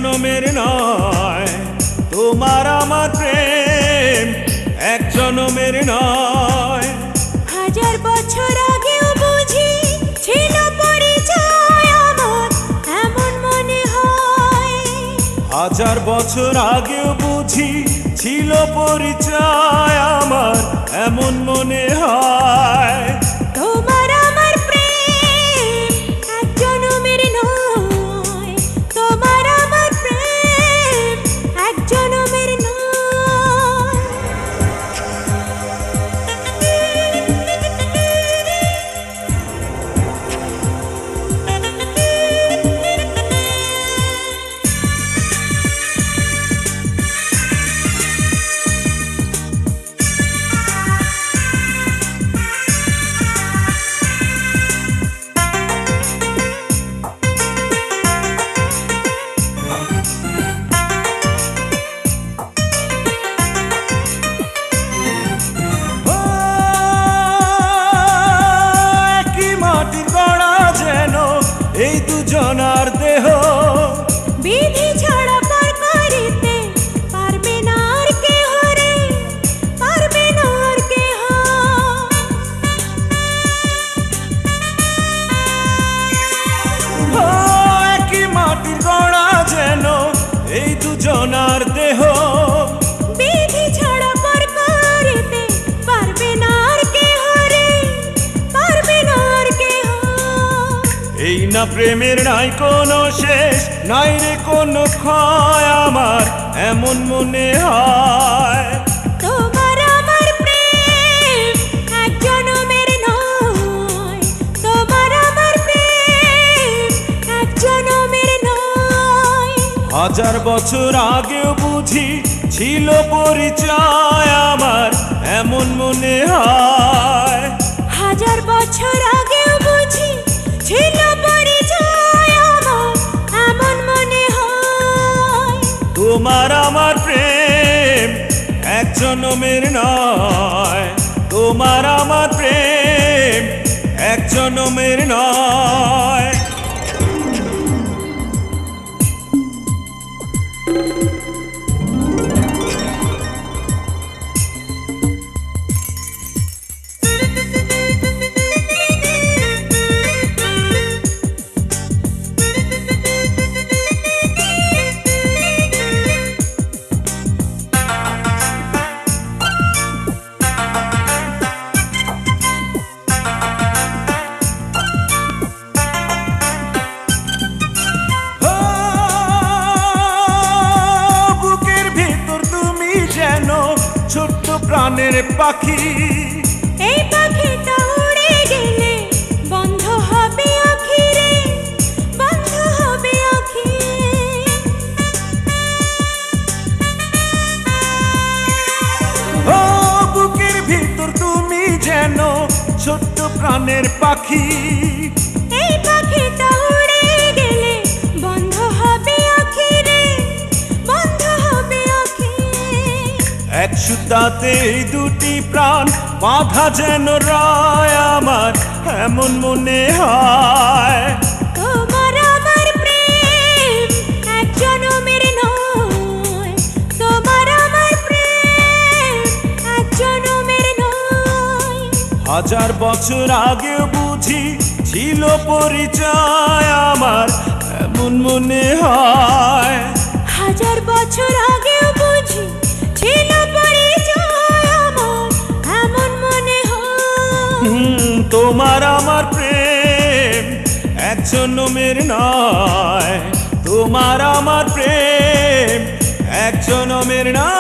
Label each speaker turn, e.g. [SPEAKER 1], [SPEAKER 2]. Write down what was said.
[SPEAKER 1] জনমের নয়, তোমার আমার প্রেম এক জনমের নয়।
[SPEAKER 2] হাজার বছর আগেও বুঝি ছিল পরিচয় আমার, এমন মনে হয়।
[SPEAKER 1] হাজার বছর আগেও বুঝি ছিল পরিচয় আমার, এমন মনে হয়।
[SPEAKER 2] তোমার আমার প্রেম এক জনমের নয়, তোমার আমার প্রেম এক জনমের নয়।
[SPEAKER 1] এই দুজনার দেহ
[SPEAKER 2] বিধি ছাড়া পার করিতে পারবে না আর কেহ রে, পারবে না আর কেহ।
[SPEAKER 1] একই মাটির গড়া যেন এই দুজনার দেহ,
[SPEAKER 2] বিধি ছাড়া পার করিতে পারবে না আর কেহ রে, পারবে না আর কেহ।
[SPEAKER 1] এই না প্রেমের নাই কোনো শেষ, নাই রে কোনো ক্ষয় আমার, এমন মনে হয়।
[SPEAKER 2] তোমার আমার প্রেম এক জনমের নয়, তোমার আমার প্রেম এক জনমের নয়।
[SPEAKER 1] হাজার বছর আগেও বুঝি ছিল পরিচয় আমার, এমন মনে হয়।
[SPEAKER 2] হাজার বছর আগেও বুঝি ছিল পরিচয় আমার, এমন মনে হয়।
[SPEAKER 1] তোমার আমার প্রেম এক জনমের নয়, তোমার আমার প্রেম এক জনমের নয়। ছোট্ট প্রাণের পাখি,
[SPEAKER 2] এই পাখিটা উড়ে গেলে বন্ধ হবে আঁখি রে, বন্ধ হবে আঁখি।
[SPEAKER 1] ও বুকের ভিতর তুমি যেন ছোট্ট প্রাণের পাখি,
[SPEAKER 2] এই পাখিটা উড়ে গেলে বন্ধ হবে আঁখি রে, বন্ধ হবে আঁখি।
[SPEAKER 1] এক সুতাতে দুটি প্রাণ বাঁধা যেন রয় আমার, এমন মনে হয়।
[SPEAKER 2] তোমার আমার প্রেম এক জনমের নয়, তোমার আমার প্রেম এক জনমের নয়।
[SPEAKER 1] হাজার বছর আগেও বুঝি ছিল পরিচয় আমার, এমন মনে হয়।
[SPEAKER 2] হাজার বছর আগেও বুঝি ছিল পরিচয় আমার, এমন মনে হয়।
[SPEAKER 1] তোমার আমার প্রেম এক জনমের নয়, তোমার আমার প্রেম এক জনমের নয়।